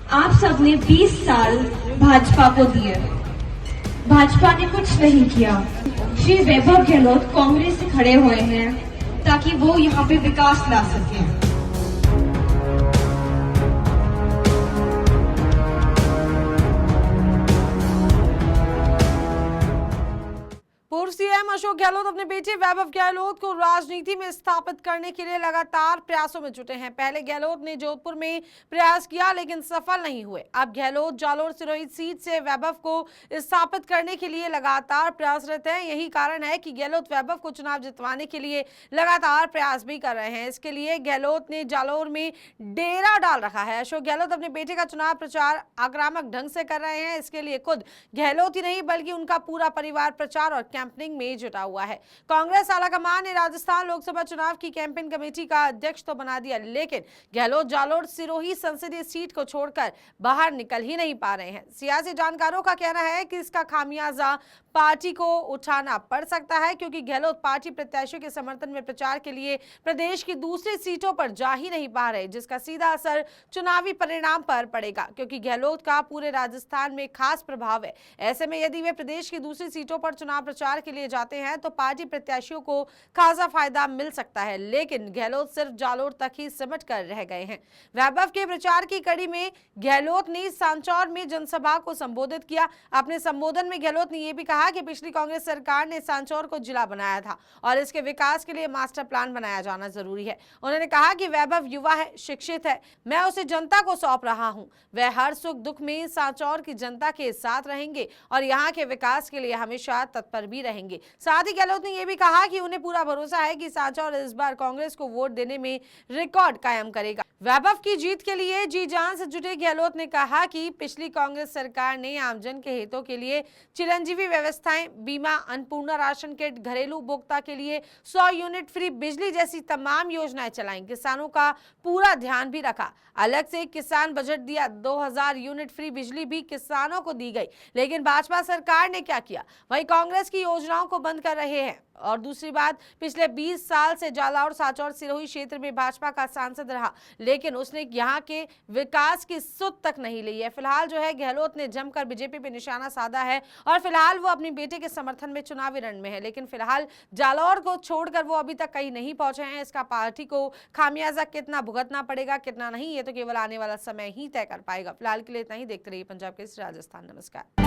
आप सबने 20 साल भाजपा को दिए, भाजपा ने कुछ नहीं किया। श्री वैभव गहलोत कांग्रेस से खड़े हुए हैं ताकि वो यहाँ पे विकास ला सके। पूर्व सीएम अशोक गहलोत अपने बेटे वैभव गहलोत को राजनीति में स्थापित करने के लिए लगातार प्रयासों में जुटे हैं। पहले गहलोत ने जोधपुर में प्रयास किया लेकिन सफल नहीं हुए। अब गहलोत जालोर सिरोही सीट से वैभव को स्थापित करने के लिए लगातार प्रयासरत हैं। यही कारण है कि गहलोत वैभव को चुनाव जितवाने के लिए लगातार प्रयास भी कर रहे हैं। इसके लिए गहलोत ने जालोर में डेरा डाल रखा है। अशोक गहलोत अपने बेटे का चुनाव प्रचार आक्रामक ढंग से कर रहे हैं। इसके लिए खुद गहलोत ही नहीं बल्कि उनका पूरा परिवार प्रचार और कैंपेनिंग में जुटा हुआ है। कांग्रेस आलाकमान ने राजस्थान लोकसभा चुनाव की कैंपेन कमेटी का अध्यक्ष तो बना दिया, लेकिन गहलोत जालोर सिरोही संसदीय सीट को छोड़कर बाहर निकल ही नहीं पा रहे हैं। सियासी जानकारों का कहना है कि इसका खामियाजा पार्टी को उठाना पड़ सकता है, क्योंकि गहलोत पार्टी प्रत्याशियों के समर्थन में प्रचार के लिए प्रदेश की दूसरी सीटों पर जा ही नहीं पा रहे, जिसका सीधा असर चुनावी परिणाम पर पड़ेगा, क्योंकि गहलोत का पूरे राजस्थान में खास प्रभाव है। ऐसे में यदि वे प्रदेश की दूसरी सीटों पर चुनाव प्रचार के लिए जाते हैं तो पार्टी प्रत्याशियों को खासा फायदा मिल सकता है, लेकिन गहलोत सिर्फ जालोर तक ही सिमट कर रह गए हैं। वैभव के प्रचार की कड़ी में गहलोत ने सांचौर में जनसभा को संबोधित किया। अपने संबोधन में गहलोत ने यह भी कहा कि पिछली कांग्रेस सरकार ने सांचौर को जिला बनाया था और इसके विकास के लिए मास्टर प्लान बनाया जाना जरूरी है। उन्होंने कहा कि वैभव युवा है, शिक्षित है, मैं उसे जनता को सौंप रहा हूं। वह हर सुख दुख में सांचौर की जनता के साथ रहेंगे और यहाँ के विकास के लिए हमेशा तत्पर भी रहेंगे। साथ ही गहलोत ने यह भी कहा कि उन्हें पूरा भरोसा है कि सांचौर इस बार कांग्रेस को वोट देने में रिकॉर्ड कायम करेगा। वैभव की जीत के लिए जी जान से जुटे गहलोत ने कहा कि पिछली कांग्रेस सरकार ने आमजन के हितों के लिए चिरंजीवी व्यवस्थाएं, बीमा, अन्नपूर्णा राशन किट, घरेलू उपभोक्ता के लिए 100 यूनिट फ्री बिजली जैसी तमाम योजनाएं चलाई। किसानों का पूरा ध्यान भी रखा। अलग से किसान बजट दिया। 2000 यूनिट फ्री बिजली भी किसानों को दी गई। लेकिन भाजपा सरकार ने क्या किया? वही कांग्रेस की योजनाओं को बंद कर रहे हैं। और दूसरी बात, पिछले 20 साल से जालौर, सांचौर, सिरोही क्षेत्र में भाजपा का सांसद रहा, लेकिन उसने यहाँ के विकास की सुध तक नहीं ली है। फिलहाल जो है गहलोत ने जमकर बीजेपी पे निशाना साधा है और फिलहाल वो अपने बेटे के समर्थन में चुनावी रण में है, लेकिन फिलहाल जालौर को छोड़कर वो अभी तक कहीं नहीं पहुंचे हैं। इसका पार्टी को खामियाजा कितना भुगतना पड़ेगा, कितना नहीं, ये तो केवल आने वाला समय ही तय कर पाएगा। फिलहाल के लिए इतना ही। देखते रहिए पंजाब केसरी राजस्थान। नमस्कार।